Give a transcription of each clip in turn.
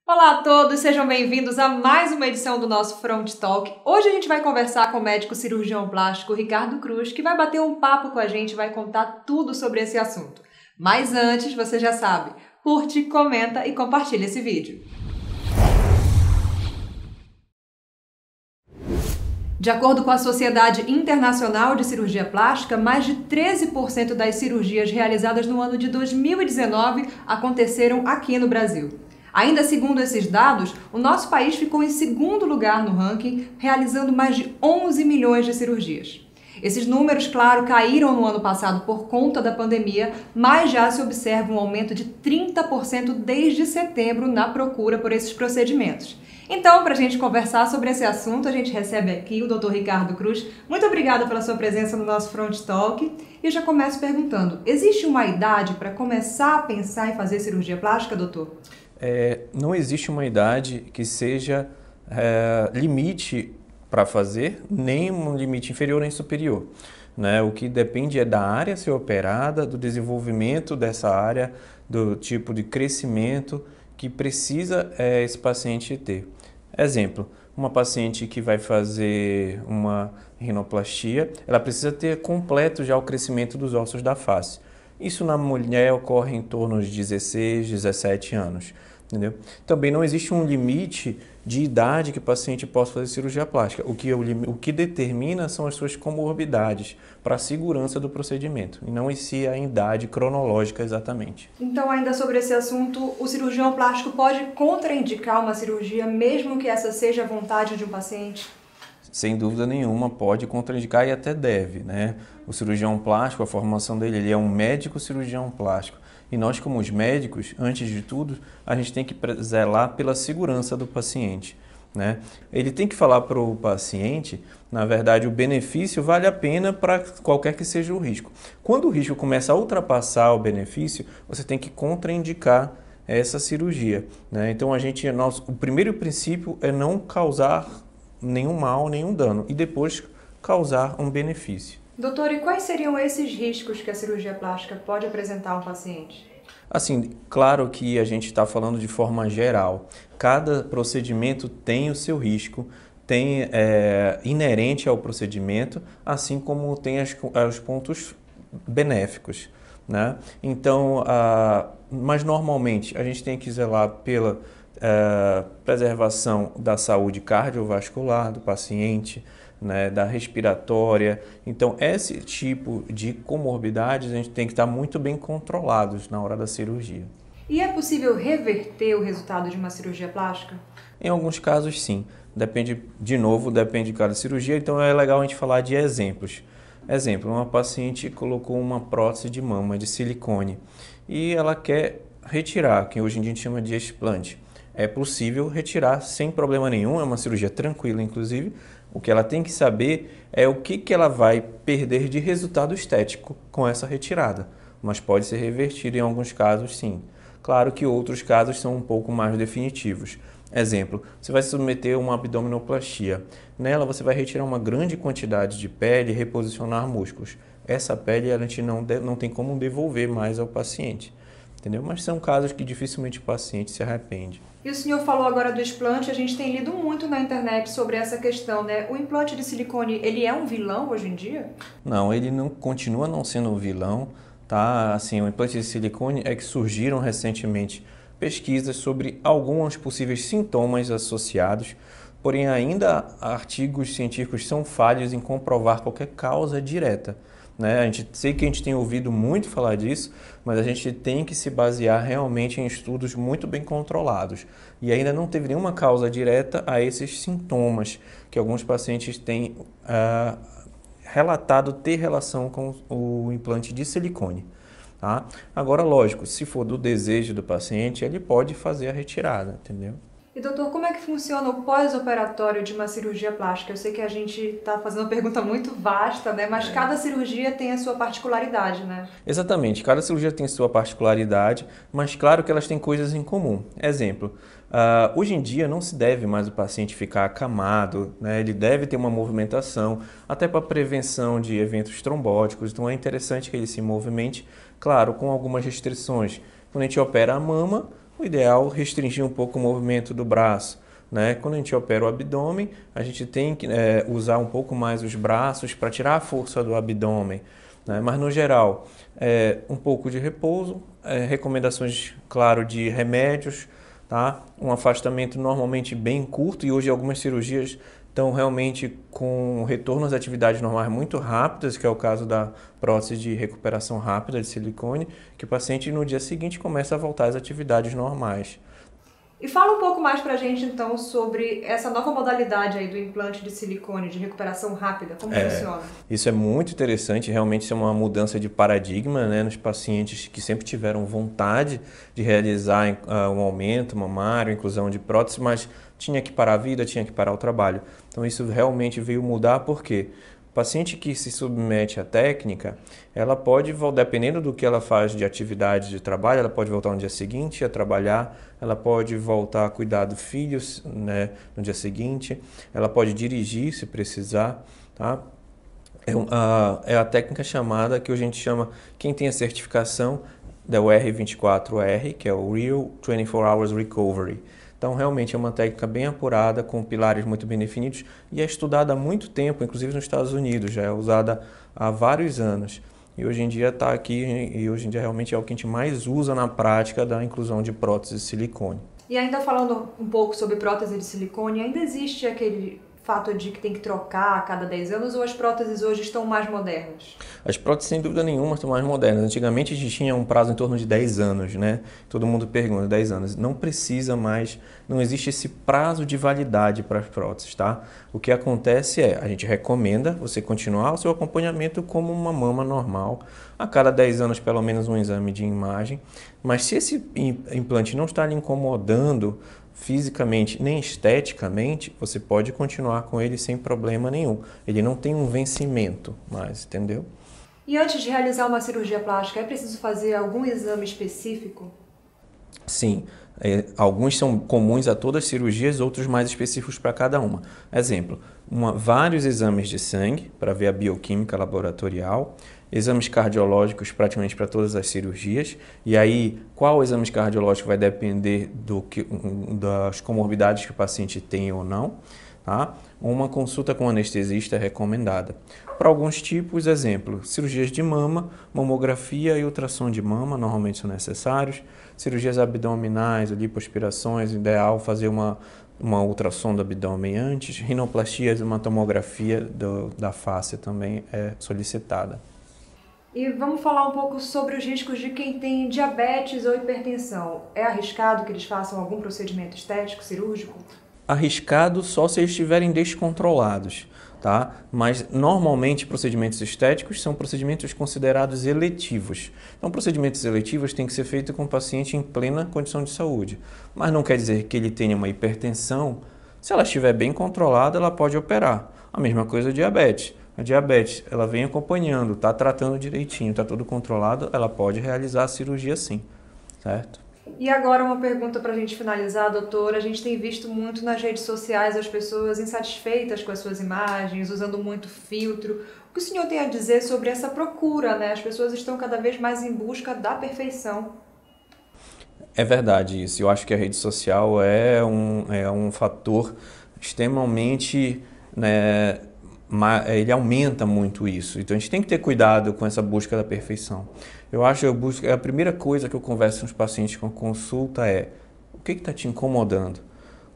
Olá a todos, sejam bem-vindos a mais uma edição do nosso Front Talk. Hoje a gente vai conversar com o médico cirurgião plástico Ricardo Cruz, que vai bater um papo com a gente, vai contar tudo sobre esse assunto. Mas antes, você já sabe, curte, comenta e compartilha esse vídeo. De acordo com a Sociedade Internacional de Cirurgia Plástica, mais de 13% das cirurgias realizadas no ano de 2019 aconteceram aqui no Brasil. Ainda segundo esses dados, o nosso país ficou em segundo lugar no ranking, realizando mais de 11 milhões de cirurgias. Esses números, claro, caíram no ano passado por conta da pandemia, mas já se observa um aumento de 30% desde setembro na procura por esses procedimentos. Então, para a gente conversar sobre esse assunto, a gente recebe aqui o Dr. Ricardo Cruz. Muito obrigada pela sua presença no nosso Front Talk. E eu já começo perguntando, existe uma idade para começar a pensar em fazer cirurgia plástica, doutor? Não existe uma idade que seja limite para fazer, nem um limite inferior nem superior. Né? O que depende é da área a ser operada, do desenvolvimento dessa área, do tipo de crescimento que precisa esse paciente ter. Exemplo, uma paciente que vai fazer uma rinoplastia, ela precisa ter completo já o crescimento dos ossos da face. Isso na mulher ocorre em torno de 16, 17 anos. Entendeu? Também não existe um limite de idade que o paciente possa fazer cirurgia plástica. O que determina são as suas comorbidades para a segurança do procedimento, e não em si a idade cronológica exatamente. Então, ainda sobre esse assunto, o cirurgião plástico pode contraindicar uma cirurgia, mesmo que essa seja a vontade de um paciente? Sem dúvida nenhuma, pode contraindicar e até deve, né? O cirurgião plástico, a formação dele, ele é um médico cirurgião plástico. E nós, como os médicos, antes de tudo, a gente tem que zelar pela segurança do paciente, né? Ele tem que falar para o paciente, na verdade, o benefício vale a pena para qualquer que seja o risco. Quando o risco começa a ultrapassar o benefício, você tem que contraindicar essa cirurgia, né? Então, o primeiro princípio é não causar nenhum mal, nenhum dano, e depois causar um benefício. Doutor, e quais seriam esses riscos que a cirurgia plástica pode apresentar a um paciente? Assim, claro que a gente está falando de forma geral. Cada procedimento tem o seu risco, tem inerente ao procedimento, assim como tem os pontos benéficos, né? Então, mas normalmente a gente tem que zelar pela preservação da saúde cardiovascular do paciente, né, da respiratória. Então, esse tipo de comorbidades a gente tem que estar muito bem controlados na hora da cirurgia. E é possível reverter o resultado de uma cirurgia plástica? Em alguns casos, sim. Depende de cada cirurgia, então é legal a gente falar de exemplos. Exemplo, uma paciente colocou uma prótese de mama de silicone e ela quer retirar, que hoje em dia a gente chama de explante. É possível retirar sem problema nenhum, é uma cirurgia tranquila, inclusive. O que ela tem que saber é o que ela vai perder de resultado estético com essa retirada, mas pode ser revertido em alguns casos, sim. Claro que outros casos são um pouco mais definitivos. Exemplo, você vai submeter uma abdominoplastia. Nela você vai retirar uma grande quantidade de pele e reposicionar músculos. Essa pele a gente não tem como devolver mais ao paciente. Entendeu? Mas são casos que dificilmente o paciente se arrepende. E o senhor falou agora do explante, a gente tem lido muito na internet sobre essa questão, né? O implante de silicone, ele é um vilão hoje em dia? Não, ele continua não sendo um vilão, tá? Assim, o implante de silicone é que surgiram recentemente pesquisas sobre alguns possíveis sintomas associados, porém ainda artigos científicos são falhos em comprovar qualquer causa direta. Né? Sei que a gente tem ouvido muito falar disso, mas a gente tem que se basear realmente em estudos muito bem controlados. E ainda não teve nenhuma causa direta a esses sintomas que alguns pacientes têm relatado ter relação com o implante de silicone. Tá? Agora, lógico, se for do desejo do paciente, ele pode fazer a retirada, entendeu? E doutor, como é que funciona o pós-operatório de uma cirurgia plástica? Eu sei que a gente está fazendo uma pergunta muito vasta, né? Mas cada cirurgia tem a sua particularidade, né? Exatamente, cada cirurgia tem sua particularidade, mas claro que elas têm coisas em comum. Exemplo, hoje em dia não se deve mais o paciente ficar acamado, né? Ele deve ter uma movimentação, até para prevenção de eventos trombóticos, então é interessante que ele se movimente, claro, com algumas restrições. Quando a gente opera a mama, o ideal é restringir um pouco o movimento do braço, né? Quando a gente opera o abdômen, a gente tem que usar um pouco mais os braços para tirar a força do abdômen, né? Mas no geral, um pouco de repouso, recomendações, claro, de remédios, tá? Um afastamento normalmente bem curto, e hoje algumas cirurgias estão realmente com retorno às atividades normais muito rápidas, que é o caso da prótese de recuperação rápida de silicone, que o paciente no dia seguinte começa a voltar às atividades normais. E fala um pouco mais pra gente, então, sobre essa nova modalidade aí do implante de silicone, de recuperação rápida, como funciona? Isso é muito interessante, realmente isso é uma mudança de paradigma, né, nos pacientes que sempre tiveram vontade de realizar um aumento mamário, inclusão de prótese, mas tinha que parar a vida, tinha que parar o trabalho. Então isso realmente veio mudar, porque o paciente que se submete à técnica, ela pode, dependendo do que ela faz de atividade de trabalho, ela pode voltar no dia seguinte a trabalhar, ela pode voltar a cuidar do filho, né, no dia seguinte, ela pode dirigir se precisar, tá? É a técnica chamada, que a gente chama, quem tem a certificação da R24R, que é o Real 24 Hours Recovery. Então, realmente é uma técnica bem apurada, com pilares muito bem definidos, e é estudada há muito tempo, inclusive nos Estados Unidos, já é usada há vários anos. E hoje em dia está aqui, e hoje em dia realmente é o que a gente mais usa na prática da inclusão de prótese de silicone. E ainda falando um pouco sobre prótese de silicone, ainda existe aquele fato de que tem que trocar a cada 10 anos, ou as próteses hoje estão mais modernas? As próteses, sem dúvida nenhuma, estão mais modernas. Antigamente a gente tinha um prazo em torno de 10 anos, né? Todo mundo pergunta, 10 anos. Não precisa mais, não existe esse prazo de validade para as próteses, tá? O que acontece a gente recomenda você continuar o seu acompanhamento como uma mama normal, a cada 10 anos pelo menos um exame de imagem, mas se esse implante não está lhe incomodando fisicamente nem esteticamente, você pode continuar com ele sem problema nenhum. Ele não tem um vencimento mais, entendeu? E antes de realizar uma cirurgia plástica, é preciso fazer algum exame específico? Sim, alguns são comuns a todas as cirurgias, outros mais específicos para cada uma. Exemplo, vários exames de sangue para ver a bioquímica laboratorial, exames cardiológicos praticamente para todas as cirurgias, e aí qual exame cardiológico vai depender das comorbidades que o paciente tem ou não, tá? Uma consulta com anestesista é recomendada. Para alguns tipos, exemplo, cirurgias de mama, mamografia e ultrassom de mama normalmente são necessários. Cirurgias abdominais, lipoaspirações, ideal fazer uma ultrassom do abdômen antes. Rinoplastias, uma tomografia da face também é solicitada. E vamos falar um pouco sobre os riscos de quem tem diabetes ou hipertensão. É arriscado que eles façam algum procedimento estético, cirúrgico? Arriscado só se eles estiverem descontrolados, tá? Mas normalmente procedimentos estéticos são procedimentos considerados eletivos. Então procedimentos eletivos têm que ser feitos com o paciente em plena condição de saúde. Mas não quer dizer que ele tenha uma hipertensão. Se ela estiver bem controlada, ela pode operar. A mesma coisa a diabetes. A diabetes, ela vem acompanhando, está tratando direitinho, está tudo controlado, ela pode realizar a cirurgia sim, certo? E agora uma pergunta para a gente finalizar, doutor. A gente tem visto muito nas redes sociais as pessoas insatisfeitas com as suas imagens, usando muito filtro. O que o senhor tem a dizer sobre essa procura, né? As pessoas estão cada vez mais em busca da perfeição. É verdade isso. Eu acho que a rede social é um fator extremamente, né, ele aumenta muito isso. Então a gente tem que ter cuidado com essa busca da perfeição. A primeira coisa que eu converso com os pacientes com consulta é: o que está te incomodando?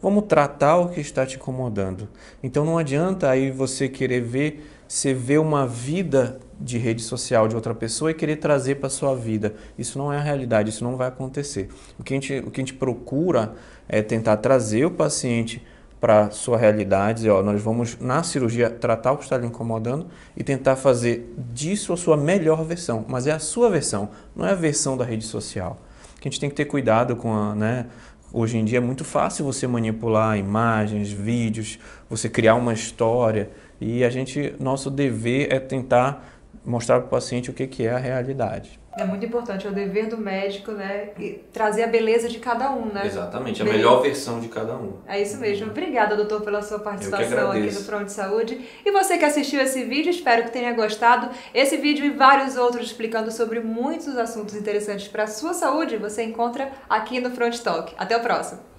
Vamos tratar o que está te incomodando. Então não adianta aí você querer ver uma vida de rede social de outra pessoa e querer trazer para a sua vida. Isso não é a realidade, isso não vai acontecer. O que a gente procura é tentar trazer o paciente para a sua realidade, dizer, nós vamos na cirurgia tratar o que está lhe incomodando e tentar fazer disso a sua melhor versão, mas é a sua versão, não é a versão da rede social. Que a gente tem que ter cuidado com hoje em dia é muito fácil você manipular imagens, vídeos, você criar uma história, e nosso dever é tentar mostrar para o paciente o que é a realidade. É muito importante, é o dever do médico, né? E trazer a beleza de cada um, né? Exatamente, a melhor versão de cada um. É isso mesmo. Obrigada, doutor, pela sua participação aqui no Front de Saúde. E você que assistiu esse vídeo, espero que tenha gostado. Esse vídeo e vários outros explicando sobre muitos assuntos interessantes para a sua saúde, você encontra aqui no Front Talk. Até o próximo!